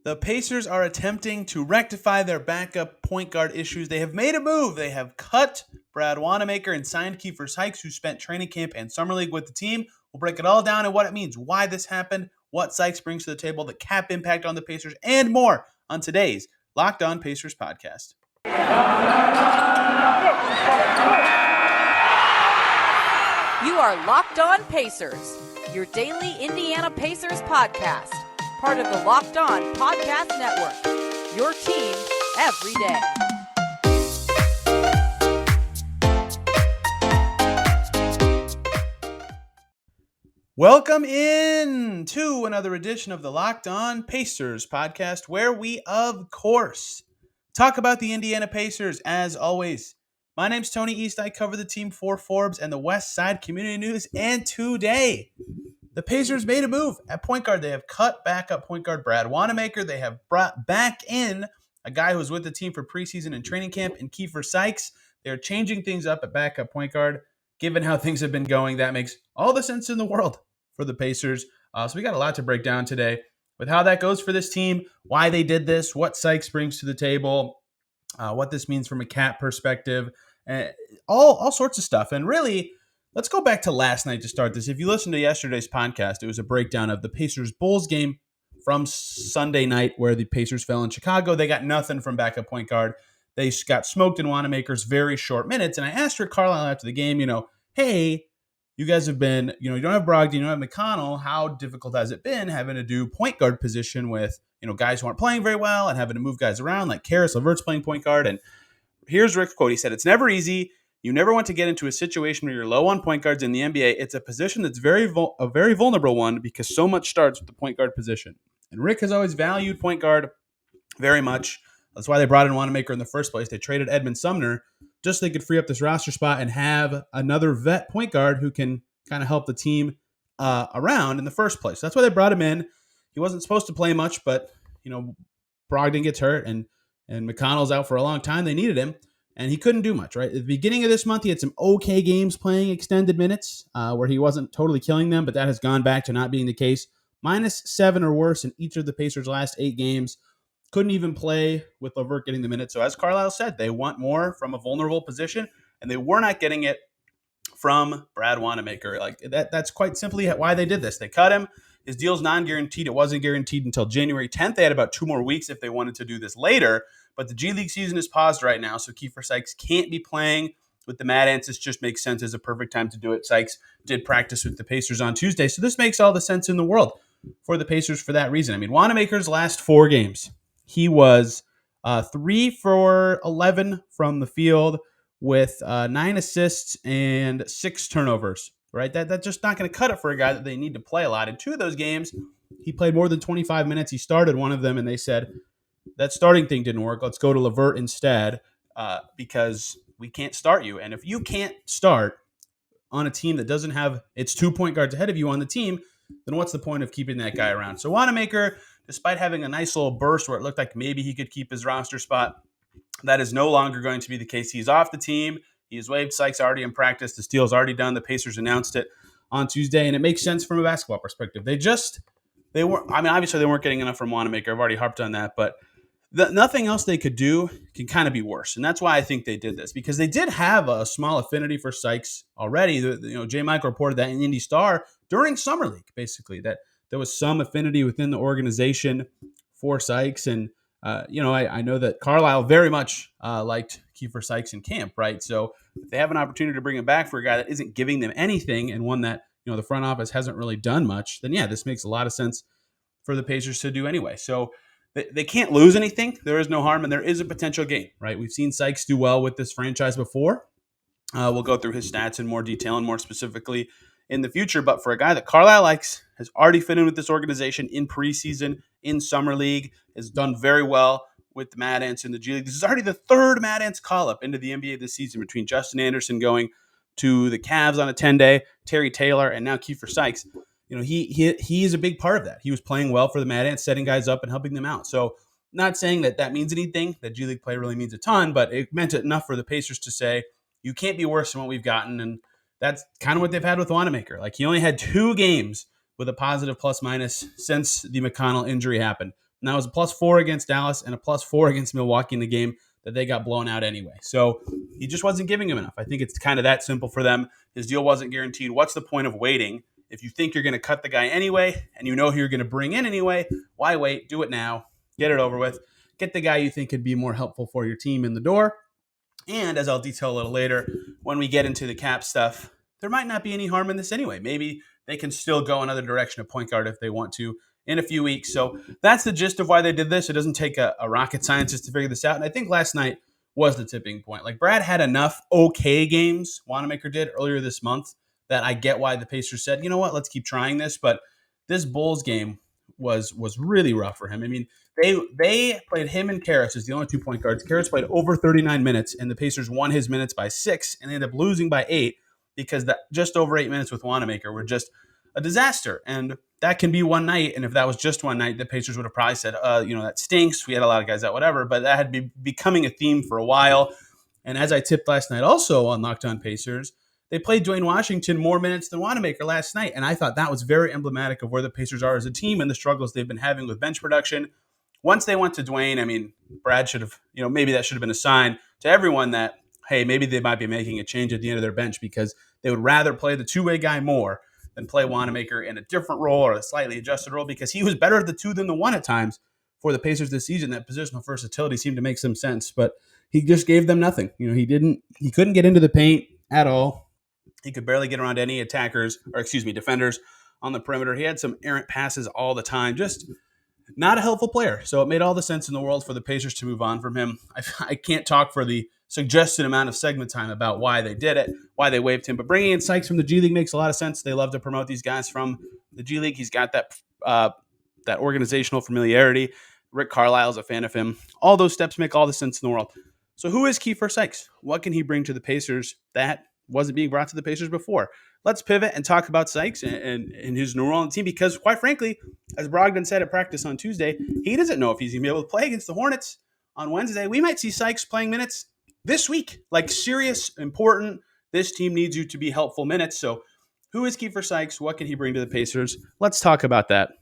The Pacers are attempting to rectify their backup point guard issues. They have made a move. They have cut Brad Wanamaker and signed Keifer Sykes, who spent training camp and summer league with the team. We'll break it all down and what it means, why this happened, what Sykes brings to the table, the cap impact on the Pacers, and more on today's Locked On Pacers podcast. You are Locked On Pacers, your daily Indiana Pacers podcast. Part of the Locked On Podcast Network, your team every day. Welcome in to another edition of the Locked On Pacers podcast, where we, of course, talk about the Indiana Pacers as always. My name's Tony East. I cover the team for Forbes and the West Side Community News, and today the Pacers made a move at point guard. They have cut backup point guard Brad Wanamaker. They have brought back in a guy who was with the team for preseason and training camp in Keifer Sykes. They're changing things up at backup point guard. Given how things have been going, that makes all the sense in the world for the Pacers. So we got a lot to break down today with how that goes for this team, why they did this, what Sykes brings to the table, what this means from a cap perspective, all sorts of stuff. And really, let's go back to last night to start this. If you listened to yesterday's podcast, it was a breakdown of the Pacers-Bulls game from Sunday night where the Pacers fell in Chicago. They got nothing from backup point guard. They got smoked in Wanamaker's very short minutes. And I asked Rick Carlisle after the game, hey, you guys have been, you don't have Brogdon, you don't have McConnell. How difficult has it been having to do point guard position with, guys who aren't playing very well and having to move guys around like Karis LeVert's playing point guard? And here's Rick's quote. He said, "It's never easy. You never want to get into a situation where you're low on point guards in the NBA. It's a position that's a very vulnerable one because so much starts with the point guard position." And Rick has always valued point guard very much. That's why they brought in Wanamaker in the first place. They traded Edmund Sumner just so they could free up this roster spot and have another vet point guard who can kind of help the team around in the first place. That's why they brought him in. He wasn't supposed to play much, but, Brogdon gets hurt and McConnell's out for a long time. They needed him. And he couldn't do much, right? At the beginning of this month, he had some okay games playing extended minutes where he wasn't totally killing them, but that has gone back to not being the case. -7 or worse in each of the Pacers' last 8 games. Couldn't even play with LeVert getting the minutes. So as Carlisle said, they want more from a vulnerable position, and they were not getting it from Brad Wanamaker. That's quite simply why they did this. They cut him. His deal's non-guaranteed. It wasn't guaranteed until January 10th. They had about 2 more weeks if they wanted to do this later. But the G League season is paused right now, so Keifer Sykes can't be playing with the Mad Ants. This just makes sense as a perfect time to do it. Sykes did practice with the Pacers on Tuesday, so this makes all the sense in the world for the Pacers for that reason. I mean, Wanamaker's last 4 games, he was 3 for 11 from the field with 9 assists and 6 turnovers, right? That's just not going to cut it for a guy that they need to play a lot. In 2 of those games, he played more than 25 minutes. He started one of them, and they said, that starting thing didn't work. Let's go to LeVert instead because we can't start you. And if you can't start on a team that doesn't have its 2 point guards ahead of you on the team, then what's the point of keeping that guy around? So Wanamaker, despite having a nice little burst where it looked like maybe he could keep his roster spot, that is no longer going to be the case. He's off the team. He is waived. Sykes already in practice. The deal's already done. The Pacers announced it on Tuesday, and it makes sense from a basketball perspective. Obviously they weren't getting enough from Wanamaker. I've already harped on that, but nothing else they could do can kind of be worse. And that's why I think they did this, because they did have a small affinity for Sykes already. J. Mike reported that in Indy Star during Summer League, basically, that there was some affinity within the organization for Sykes. And, I know that Carlisle very much liked Keifer Sykes in camp, right? So if they have an opportunity to bring him back for a guy that isn't giving them anything and one that, the front office hasn't really done much, then, yeah, this makes a lot of sense for the Pacers to do anyway. So they can't lose anything. There is no harm, and there is a potential gain, right? We've seen Sykes do well with this franchise before. We'll go through his stats in more detail and more specifically in the future. But for a guy that Carlisle likes, has already fit in with this organization in preseason, in Summer League, has done very well with the Mad Ants in the G League. This is already the 3rd Mad Ants call-up into the NBA this season between Justin Anderson going to the Cavs on a 10-day, Terry Taylor, and now Keifer Sykes. He is a big part of that. He was playing well for the Mad Ants, setting guys up and helping them out. So not saying that means anything, that G League play really means a ton, but it meant enough for the Pacers to say, you can't be worse than what we've gotten. And that's kind of what they've had with Wanamaker. He only had 2 games with a positive plus minus since the McConnell injury happened. And that was a +4 against Dallas and a +4 against Milwaukee in the game that they got blown out anyway. So he just wasn't giving him enough. I think it's kind of that simple for them. His deal wasn't guaranteed. What's the point of waiting? If you think you're going to cut the guy anyway and you know who you're going to bring in anyway, why wait? Do it now. Get it over with. Get the guy you think could be more helpful for your team in the door. And as I'll detail a little later, when we get into the cap stuff, there might not be any harm in this anyway. Maybe they can still go another direction of point guard if they want to in a few weeks. So that's the gist of why they did this. It doesn't take a rocket scientist to figure this out. And I think last night was the tipping point. Like Brad had enough okay games, Wanamaker did earlier this month, that I get why the Pacers said, you know what, let's keep trying this. But this Bulls game was really rough for him. I mean, they played him and Karras as the only 2 point guards. Karras played over 39 minutes, and the Pacers won his minutes by 6, and they ended up losing by 8 because that just over 8 minutes with Wanamaker were just a disaster. And that can be one night, and if that was just one night, the Pacers would have probably said, that stinks. We had a lot of guys out, whatever. But that had been becoming a theme for a while. And as I tipped last night also on Locked On Pacers, they played Dwayne Washington more minutes than Wanamaker last night, and I thought that was very emblematic of where the Pacers are as a team and the struggles they've been having with bench production. Once they went to Dwayne, I mean, Brad should have, maybe that should have been a sign to everyone that, hey, maybe they might be making a change at the end of their bench because they would rather play the two-way guy more than play Wanamaker in a different role or a slightly adjusted role because he was better at the two than the one at times for the Pacers this season. That positional versatility seemed to make some sense, but he just gave them nothing. He couldn't get into the paint at all. He could barely get around any defenders on the perimeter. He had some errant passes all the time. Just not a helpful player. So it made all the sense in the world for the Pacers to move on from him. I can't talk for the suggested amount of segment time about why they did it, why they waived him. But bringing in Sykes from the G League makes a lot of sense. They love to promote these guys from the G League. He's got that organizational familiarity. Rick Carlisle's a fan of him. All those steps make all the sense in the world. So who is Keifer Sykes? What can he bring to the Pacers that wasn't being brought to the Pacers before? Let's pivot and talk about Sykes and his new role on the team because, quite frankly, as Brogdon said at practice on Tuesday, he doesn't know if he's going to be able to play against the Hornets on Wednesday. We might see Sykes playing minutes this week, like serious, important, this team needs you to be helpful minutes. So who is Keifer Sykes? What can he bring to the Pacers? Let's talk about that.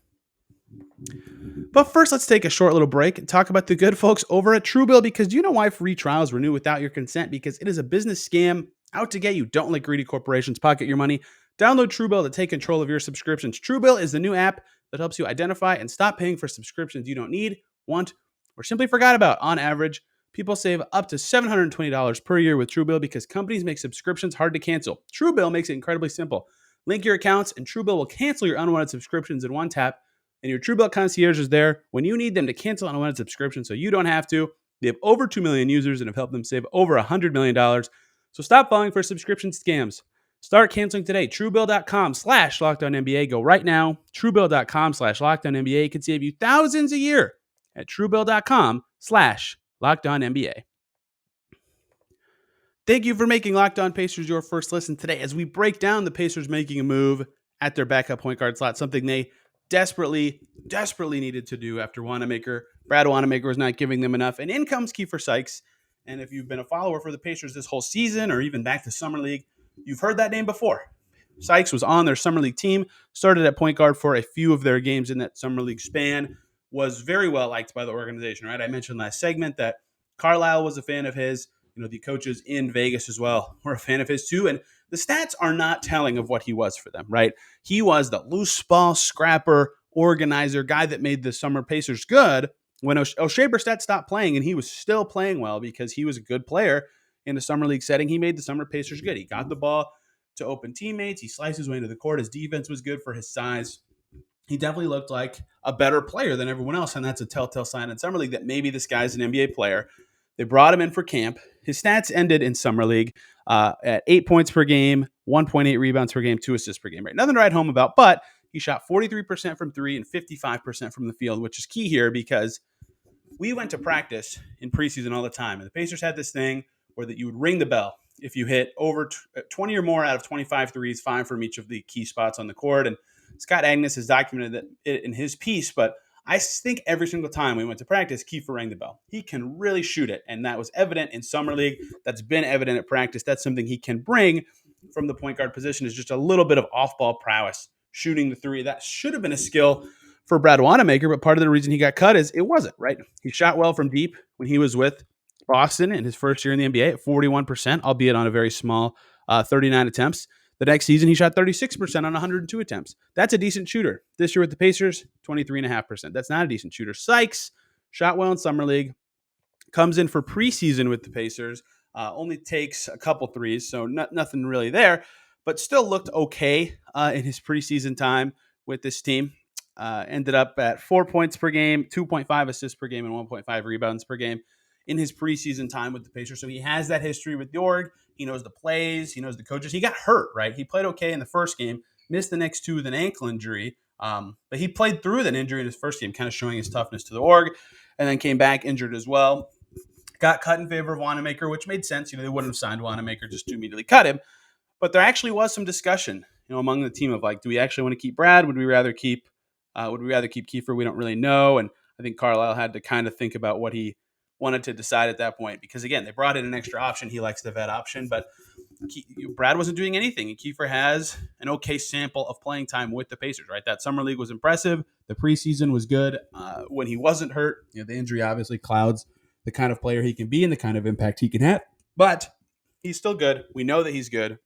But first, let's take a short little break and talk about the good folks over at TrueBill, because do you know why free trials renew without your consent? Because it is a business scam out to get you. Don't let greedy corporations pocket your money. Download TrueBill to take control of your subscriptions. TrueBill is the new app that helps you identify and stop paying for subscriptions you don't need, want, or simply forgot about. On average, people save up to $720 per year with TrueBill because companies make subscriptions hard to cancel. TrueBill makes it incredibly simple. Link your accounts and TrueBill will cancel your unwanted subscriptions in one tap. And your TrueBill concierge is there when you need them to cancel unwanted subscriptions so you don't have to. They have over 2 million users and have helped them save over $100 million. So stop falling for subscription scams. Start canceling today. TrueBill.com/LockedOnNBA. Go right now. TrueBill.com/LockedOnNBA can save you thousands a year at TrueBill.com/LockedOnNBA. Thank you for making Locked On Pacers your first listen today as we break down the Pacers making a move at their backup point guard slot, something they desperately needed to do after Brad Wanamaker was not giving them enough. And in comes Keifer Sykes. And if you've been a follower for the Pacers this whole season or even back to Summer League, you've heard that name before. Sykes was on their Summer League team, started at point guard for a few of their games in that Summer League span, was very well liked by the organization, right? I mentioned last segment that Carlisle was a fan of his. The coaches in Vegas as well were a fan of his too. And the stats are not telling of what he was for them, right? He was the loose ball scrapper, organizer, guy that made the summer Pacers good when O'Shea Brissett stopped playing, and he was still playing well because he was a good player in the summer league setting. He made the summer Pacers good. He got the ball to open teammates. He sliced his way into the court. His defense was good for his size. He definitely looked like a better player than everyone else, and that's a telltale sign in summer league that maybe this guy's an NBA player. They brought him in for camp. His stats ended in summer league at 8 points per game, 1.8 rebounds per game, 2 assists per game. Right, nothing to write home about, but he shot 43% from three and 55% from the field, which is key here because we went to practice in preseason all the time, and the Pacers had this thing where that you would ring the bell if you hit over 20 or more out of 25 threes, 5 from each of the key spots on the court. And Scott Agnes has documented that in his piece, but I think every single time we went to practice, Keifer rang the bell. He can really shoot it, and that was evident in Summer League. That's been evident at practice. That's something he can bring from the point guard position is just a little bit of off-ball prowess, shooting the three. That should have been a skill for Brad Wanamaker, but part of the reason he got cut is it wasn't, right? He shot well from deep when he was with Boston in his first year in the NBA at 41%, albeit on a very small 39 attempts. The next season, he shot 36% on 102 attempts. That's a decent shooter. This year with the Pacers, 23.5%. That's not a decent shooter. Sykes shot well in Summer League, comes in for preseason with the Pacers, only takes a couple threes, so nothing really there, but still looked okay in his preseason time with this team. Ended up at 4 points per game, 2.5 assists per game, and 1.5 rebounds per game in his preseason time with the Pacers. So he has that history with the org. He knows the plays. He knows the coaches. He got hurt, right? He played okay in the first game, missed the next two with an ankle injury, but he played through that injury in his first game, kind of showing his toughness to the org, and then came back injured as well. Got cut in favor of Wanamaker, which made sense. They wouldn't have signed Wanamaker just to immediately cut him. But there actually was some discussion, among the team of like, do we actually want to keep Brad? Would we rather keep Keifer? We don't really know. And I think Carlisle had to kind of think about what he wanted to decide at that point, because again, they brought in an extra option. He likes the vet option, but Brad wasn't doing anything. And Keifer has an okay sample of playing time with the Pacers, right? That summer league was impressive. The preseason was good when he wasn't hurt. The injury obviously clouds the kind of player he can be and the kind of impact he can have. But he's still good. We know that he's good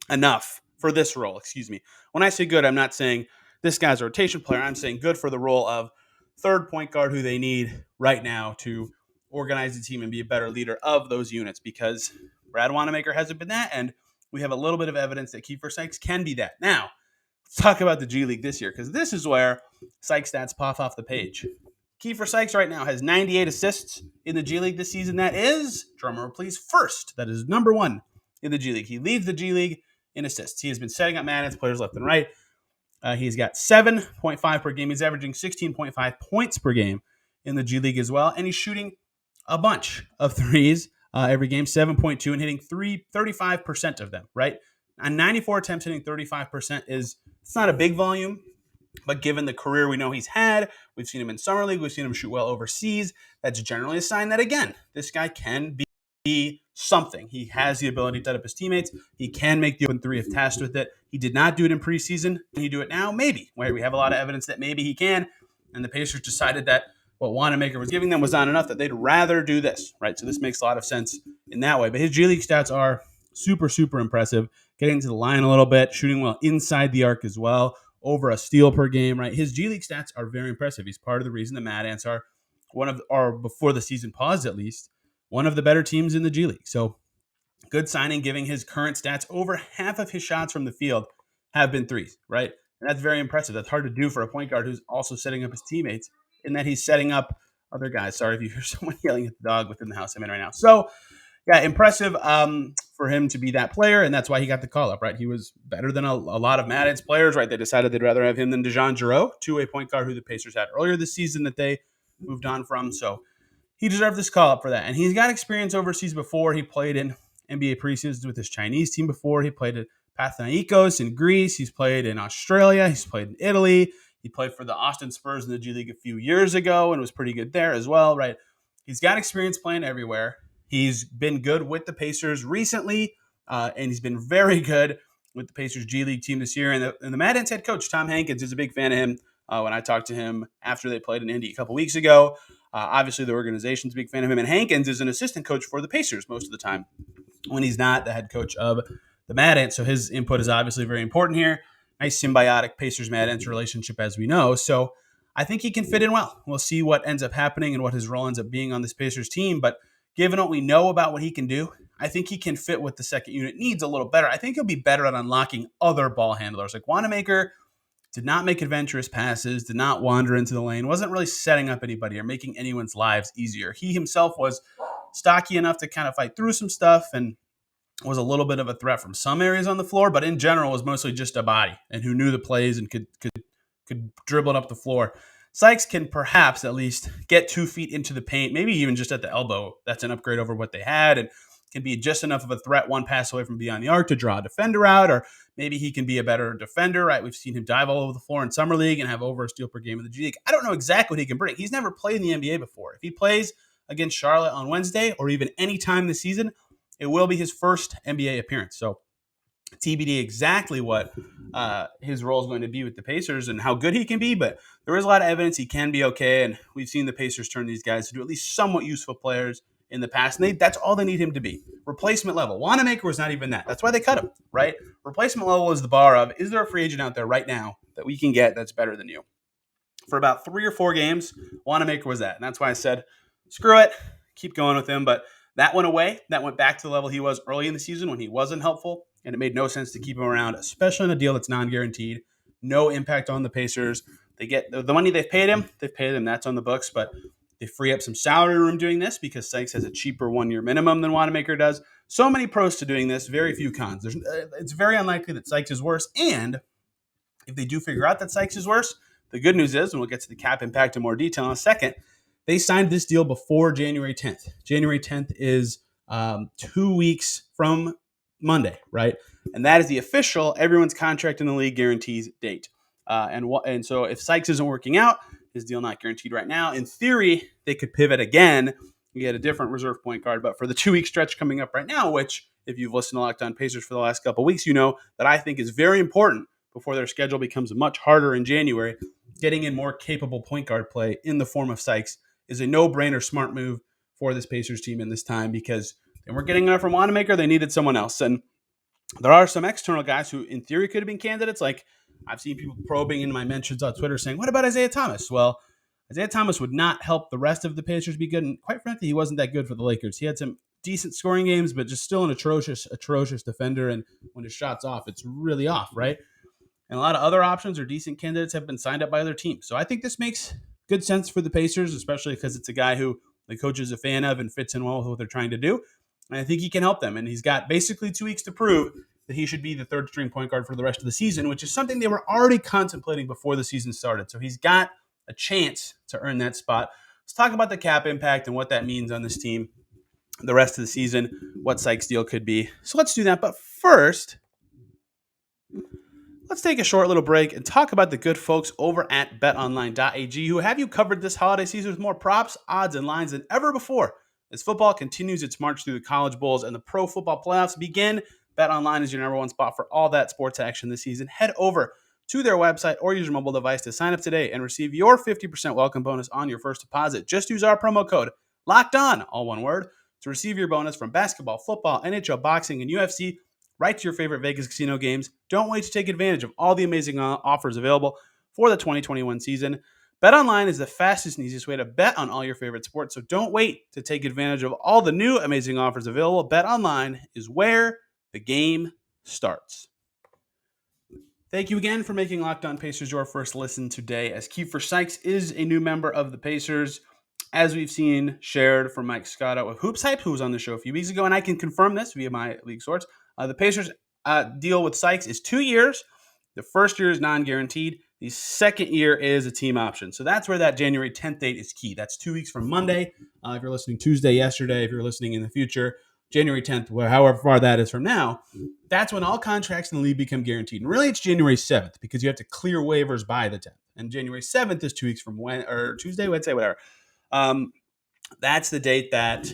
enough for this role. Excuse me. When I say good, I'm not saying this guy's a rotation player. I'm saying good for the role of third point guard who they need right now to organize the team and be a better leader of those units, because Brad Wanamaker hasn't been that, and we have a little bit of evidence that Keifer Sykes can be that. Now, let's talk about the G League this year, because this is where Sykes stats pop off the page. Keifer Sykes right now has 98 assists in the G League this season. That is, drumroll please, first. That is number one in the G League. He leads the G League in assists. He has been setting up Madden's players left and right. He's got 7.5 per game. He's averaging 16.5 points per game in the G League as well. And he's shooting a bunch of threes every game, 7.2, and hitting 35% of them, right? On 94 attempts, hitting 35% it's not a big volume, but given the career we know he's had, we've seen him in Summer League, we've seen him shoot well overseas, that's generally a sign that, again, this guy can be something. He has the ability to set up his teammates. He can make the open three if tasked with it. He did not do it in preseason. Can he do it now? Maybe. Right? We have a lot of evidence that maybe he can, and the Pacers decided that what Wanamaker was giving them was not enough, that they'd rather do this, right? So this makes a lot of sense in that way. But his G League stats are super, super impressive. Getting to the line a little bit, shooting well inside the arc as well, over a steal per game, right? His G League stats are very impressive. He's part of the reason the Mad Ants are before the season paused at least, one of the better teams in the G League. So good signing, giving his current stats. Over half of his shots from the field have been threes, right? And that's very impressive. That's hard to do for a point guard who's also setting up his teammates, in that he's setting up other guys. Sorry if you hear someone yelling at the dog within the house I'm in right now. So, yeah, impressive for him to be that player, and that's why he got the call-up, right? He was better than a lot of Madden's players, right? They decided they'd rather have him than DeJon Jarreau, two-way point guard who the Pacers had earlier this season that they moved on from. So he deserved this call-up for that. And he's got experience overseas before. He played in NBA preseasons with his Chinese team before. He played at Panathinaikos in Greece. He's played in Australia. He's played in Italy. He played for the Austin Spurs in the G League a few years ago and was pretty good there as well, right? He's got experience playing everywhere. He's been good with the Pacers recently, and he's been very good with the Pacers G League team this year. And the Mad Ants head coach, Tom Hankins, is a big fan of him. When I talked to him after they played in Indy a couple weeks ago, obviously the organization's a big fan of him. And Hankins is an assistant coach for the Pacers most of the time when he's not the head coach of the Mad Ants. So his input is obviously very important here. Nice symbiotic Pacers-Mad Ants relationship, as we know. So I think he can fit in well. We'll see what ends up happening and what his role ends up being on this Pacers team. But given what we know about what he can do, I think he can fit what the second unit needs a little better. I think he'll be better at unlocking other ball handlers. Like Wanamaker did not make adventurous passes, did not wander into the lane, wasn't really setting up anybody or making anyone's lives easier. He himself was stocky enough to kind of fight through some stuff and was a little bit of a threat from some areas on the floor, but in general was mostly just a body and who knew the plays and could dribble it up the floor. Sykes can perhaps at least get 2 feet into the paint, maybe even just at the elbow. That's an upgrade over what they had, and can be just enough of a threat one pass away from beyond the arc to draw a defender out, or maybe he can be a better defender, right? We've seen him dive all over the floor in Summer League and have over a steal per game in the G League. I don't know exactly what he can bring. He's never played in the NBA before. If he plays against Charlotte on Wednesday or even any time this season, it will be his first NBA appearance. So TBD exactly what his role is going to be with the Pacers and how good he can be, but there is a lot of evidence he can be okay, and we've seen the Pacers turn these guys into at least somewhat useful players in the past, and that's all they need him to be. Replacement level. Wanamaker was not even that. That's why they cut him, right? Replacement level is the bar of, is there a free agent out there right now that we can get that's better than you? For about 3 or 4 games, Wanamaker was that, and that's why I said, screw it, keep going with him, but that went away. That went back to the level he was early in the season when he wasn't helpful, and it made no sense to keep him around, especially in a deal that's non-guaranteed. No impact on the Pacers. They get the money they've paid him. That's on the books, but they free up some salary room doing this because Sykes has a cheaper 1-year minimum than Wanamaker does. So many pros to doing this, very few cons. It's very unlikely that Sykes is worse, and if they do figure out that Sykes is worse, the good news is, and we'll get to the cap impact in more detail in a second, they signed this deal before January 10th. January 10th is 2 weeks from Monday, right? And that is the official everyone's contract in the league guarantees date. And so if Sykes isn't working out, his deal not guaranteed right now. In theory, they could pivot again and get a different reserve point guard. But for the 2-week stretch coming up right now, which if you've listened to Locked On Pacers for the last couple of weeks, you know that I think is very important before their schedule becomes much harder in January. Getting in more capable point guard play in the form of Sykes is a no-brainer smart move for this Pacers team in this time because they weren't getting enough from Wanamaker. They needed someone else. And there are some external guys who, in theory, could have been candidates. Like I've seen people probing in my mentions on Twitter saying, what about Isaiah Thomas? Well, Isaiah Thomas would not help the rest of the Pacers be good. And quite frankly, he wasn't that good for the Lakers. He had some decent scoring games, but just still an atrocious defender. And when his shot's off, it's really off, right? And a lot of other options or decent candidates have been signed up by other teams. So I think this makes good sense for the Pacers, especially because it's a guy who the coach is a fan of and fits in well with what they're trying to do. And I think he can help them. And he's got basically 2 weeks to prove that he should be the third string point guard for the rest of the season, which is something they were already contemplating before the season started. So he's got a chance to earn that spot. Let's talk about the cap impact and what that means on this team the rest of the season, what Sykes' deal could be. So let's do that. But first, let's take a short little break and talk about the good folks over at BetOnline.ag who have you covered this holiday season with more props, odds, and lines than ever before. As football continues its march through the college bowls and the pro football playoffs begin, BetOnline is your number one spot for all that sports action this season. Head over to their website or use your mobile device to sign up today and receive your 50% welcome bonus on your first deposit. Just use our promo code LOCKEDON, all one word, to receive your bonus from basketball, football, NHL, boxing, and UFC right to your favorite Vegas casino games. Don't wait to take advantage of all the amazing offers available for the 2021 season. BetOnline is the fastest and easiest way to bet on all your favorite sports, so don't wait to take advantage of all the new amazing offers available. BetOnline is where the game starts. Thank you again for making Locked On Pacers your first listen today, as Keifer Sykes is a new member of the Pacers, as we've seen shared from Mike Scott with Hoops Hype, who was on the show a few weeks ago, and I can confirm this via my league source. The Pacers' deal with Sykes is 2 years. The first year is non-guaranteed. The second year is a team option. So that's where that January 10th date is key. That's 2 weeks from Monday. If you're listening Tuesday, yesterday, if you're listening in the future, January 10th, however far that is from now, that's when all contracts in the league become guaranteed. And really, it's January 7th because you have to clear waivers by the 10th. And January 7th is 2 weeks from Tuesday, Wednesday, whatever. That's the date that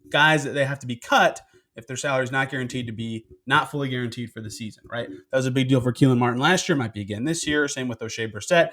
guys, they have to be cut if their salary is not guaranteed to be not fully guaranteed for the season, right? That was a big deal for Keelan Martin last year, might be again this year. Same with O'Shea Brissett.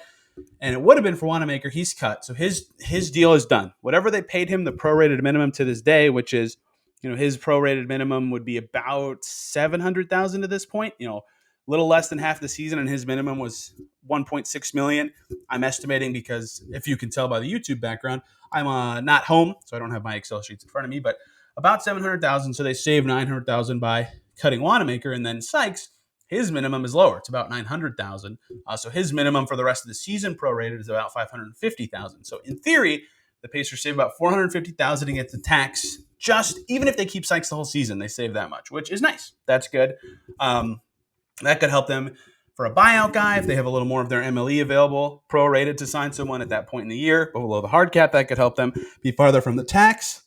And it would have been for Wanamaker. He's cut. So his deal is done. Whatever they paid him, the prorated minimum to this day, which is, his prorated minimum would be about $700,000 at this point, a little less than half the season. And his minimum was $1.6 million. I'm estimating because if you can tell by the YouTube background, I'm not home, so I don't have my Excel sheets in front of me, but about $700,000. So they saved $900,000 by cutting Wanamaker, and then Sykes, his minimum is lower. It's about $900,000. So his minimum for the rest of the season prorated is about $550,000. So in theory, the Pacers save about $450,000 against the tax. Just even if they keep Sykes the whole season, they save that much, which is nice. That's good. That could help them for a buyout guy if they have a little more of their MLE available, prorated to sign someone at that point in the year, but below the hard cap. That could help them be farther from the tax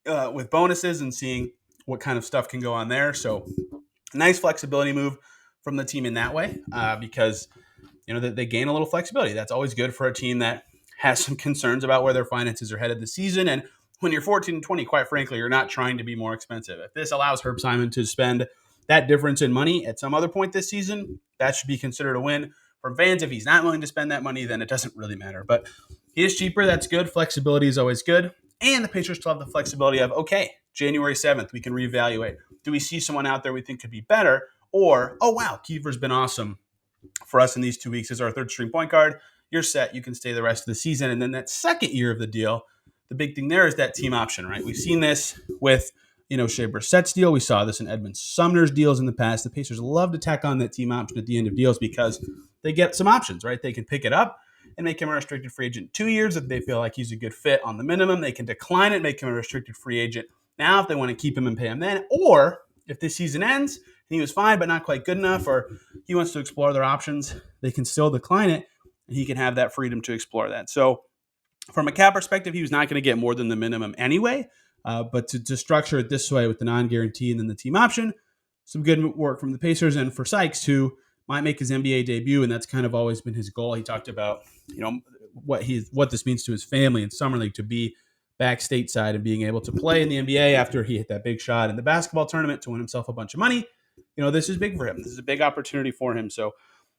with bonuses and seeing what kind of stuff can go on there. So nice flexibility move from the team in that way because they gain a little flexibility. That's always good for a team that has some concerns about where their finances are headed this season. And when you're 14 and 20, quite frankly, you're not trying to be more expensive. If this allows Herb Simon to spend that difference in money at some other point this season, that should be considered a win. From fans, if he's not willing to spend that money, then it doesn't really matter. But he is cheaper. That's good. Flexibility is always good. And the Pacers still have the flexibility of, okay, January 7th, we can reevaluate. Do we see someone out there we think could be better? Or, oh, wow, Keifer's been awesome for us in these 2 weeks as our third string point guard. You're set. You can stay the rest of the season. And then that second year of the deal, the big thing there is that team option, right? We've seen this with, Shea Brissett's deal. We saw this in Edmund Sumner's deals in the past. The Pacers love to tack on that team option at the end of deals because they get some options, right? They can pick it up and make him a restricted free agent 2 years if they feel like he's a good fit on the minimum. They can decline it, make him a restricted free agent now if they want to keep him and pay him then. Or if this season ends and he was fine but not quite good enough, or he wants to explore their options, they can still decline it and he can have that freedom to explore that. So from a cap perspective, he was not going to get more than the minimum anyway. But to structure it this way with the non-guarantee and then the team option, some good work from the Pacers. And for Sykes, who might make his NBA debut, and that's kind of always been his goal. He talked about, what this means to his family in Summer League to be back stateside and being able to play in the NBA after he hit that big shot in the basketball tournament to win himself a bunch of money. This is big for him. This is a big opportunity for him. So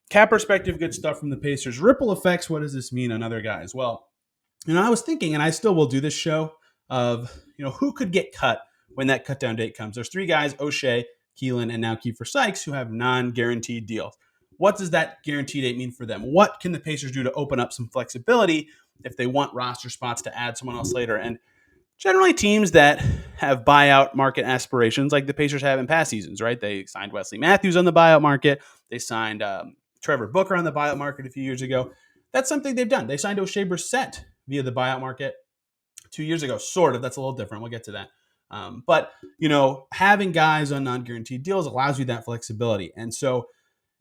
cap perspective, good stuff from the Pacers. Ripple effects, what does this mean on other guys? Well, I was thinking, and I still will do this show, of, who could get cut when that cut down date comes. There's three guys, O'Shea, Keelan, and now Keifer Sykes, who have non-guaranteed deals. What does that guarantee date mean for them? What can the Pacers do to open up some flexibility if they want roster spots to add someone else later? And generally teams that have buyout market aspirations like the Pacers have in past seasons, right? They signed Wesley Matthews on the buyout market. They signed Trevor Booker on the buyout market a few years ago. That's something they've done. They signed O'Shea Brissett via the buyout market 2 years ago, sort of. That's a little different. We'll get to that. But having guys on non-guaranteed deals allows you that flexibility. And so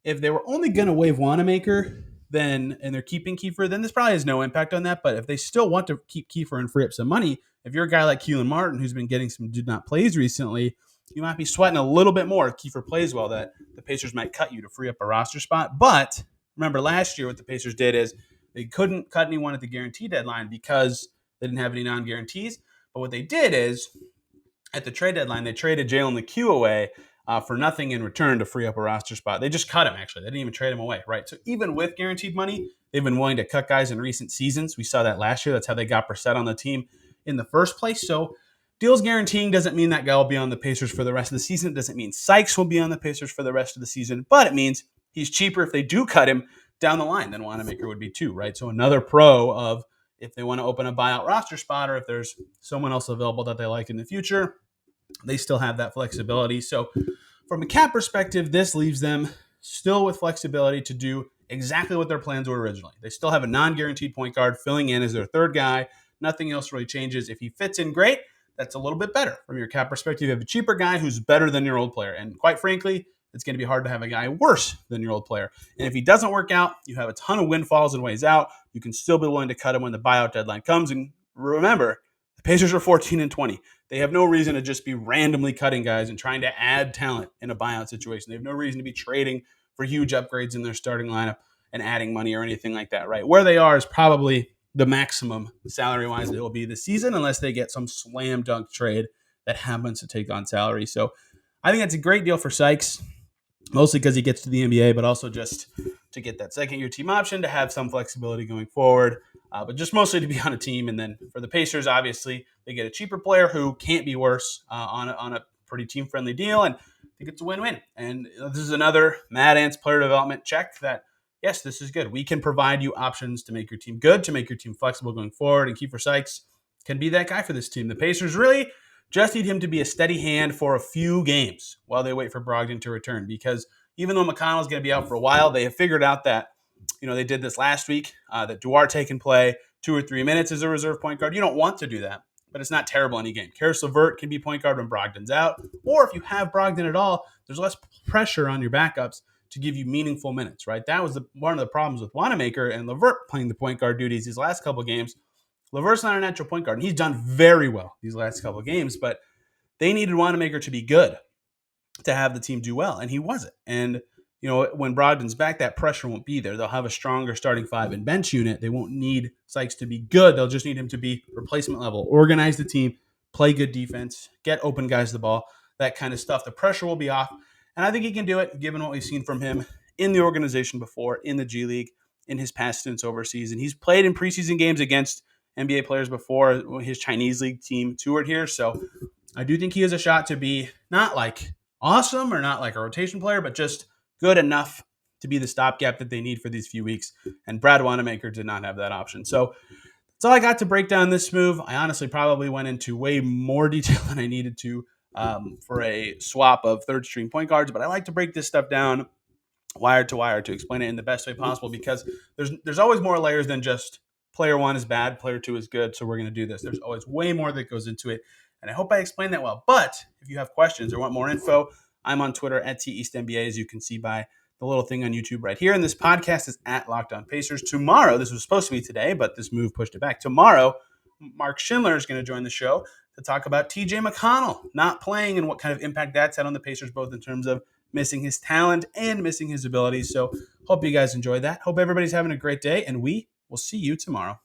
if they were only going to waive Wanamaker, and they're keeping Keifer, then this probably has no impact on that. But if they still want to keep Keifer and free up some money, if you're a guy like Keelan Martin, who's been getting some did not plays recently, you might be sweating a little bit more if Keifer plays well, that the Pacers might cut you to free up a roster spot. But remember last year what the Pacers did is they couldn't cut anyone at the guarantee deadline because they didn't have any non-guarantees. But what they did is at the trade deadline, they traded Jalen McHugh away for nothing in return to free up a roster spot. They just cut him, actually. They didn't even trade him away, right? So even with guaranteed money, they've been willing to cut guys in recent seasons. We saw that last year. That's how they got Brissett on the team in the first place. So deals guaranteeing doesn't mean that guy will be on the Pacers for the rest of the season. It doesn't mean Sykes will be on the Pacers for the rest of the season, but it means he's cheaper if they do cut him down the line than Wanamaker would be too, right? So another pro of if they want to open a buyout roster spot or if there's someone else available that they like in the future, they still have that flexibility. So from a cap perspective, this leaves them still with flexibility to do exactly what their plans were originally. They still have a non-guaranteed point guard filling in as their third guy. Nothing else really changes. If he fits in great, that's a little bit better. From your cap perspective, you have a cheaper guy who's better than your old player. And quite frankly, it's going to be hard to have a guy worse than your old player. And if he doesn't work out, you have a ton of windfalls and ways out. You can still be willing to cut him when the buyout deadline comes. And remember, the Pacers are 14-20. They have no reason to just be randomly cutting guys and trying to add talent in a buyout situation. They have no reason to be trading for huge upgrades in their starting lineup and adding money or anything like that, right? Where they are is probably the maximum salary-wise it will be this season unless they get some slam dunk trade that happens to take on salary. So I think that's a great deal for Sykes, mostly because he gets to the NBA, but also just to get that second-year team option, to have some flexibility going forward, but just mostly to be on a team. And then for the Pacers, obviously, they get a cheaper player who can't be worse on a pretty team-friendly deal, and I think it's a win-win. And this is another Mad Ants player development check that, yes, this is good. We can provide you options to make your team good, to make your team flexible going forward, and Keifer Sykes can be that guy for this team. The Pacers really just need him to be a steady hand for a few games while they wait for Brogdon to return, because even though McConnell's going to be out for a while, they have figured out that, they did this last week, that Duarte can play 2 or 3 minutes as a reserve point guard. You don't want to do that, but it's not terrible any game. Karis LeVert can be point guard when Brogdon's out, or if you have Brogdon at all, there's less pressure on your backups to give you meaningful minutes, right? That was one of the problems with Wanamaker and LeVert playing the point guard duties these last couple of games. LeVert's not a natural point guard, and he's done very well these last couple of games, but they needed Wanamaker to be good to have the team do well, and he wasn't. And, when Brogdon's back, that pressure won't be there. They'll have a stronger starting five and bench unit. They won't need Sykes to be good. They'll just need him to be replacement level, organize the team, play good defense, get open guys the ball, that kind of stuff. The pressure will be off, And I think he can do it given what we've seen from him in the organization before, in the G League, in his past stints overseas. And he's played in preseason games against NBA players before. His Chinese league team toured here. So I do think he has a shot to be not like awesome or not like a rotation player, but just good enough to be the stopgap that they need for these few weeks. And Brad Wanamaker did not have that option. So that's all I got to break down this move. I honestly probably went into way more detail than I needed to for a swap of third string point guards, but I like to break this stuff down wire to wire to explain it in the best way possible because there's always more layers than just player one is bad, player two is good, so we're going to do this. There's always way more that goes into it, and I hope I explained that well. But if you have questions or want more info, I'm on Twitter at TEastNBA, as you can see by the little thing on YouTube right here. And this podcast is at Locked On Pacers. Tomorrow, this was supposed to be today, but this move pushed it back. Tomorrow, Mark Schindler is going to join the show to talk about TJ McConnell not playing and what kind of impact that's had on the Pacers, both in terms of missing his talent and missing his abilities. So hope you guys enjoy that. Hope everybody's having a great day, and we will see you tomorrow.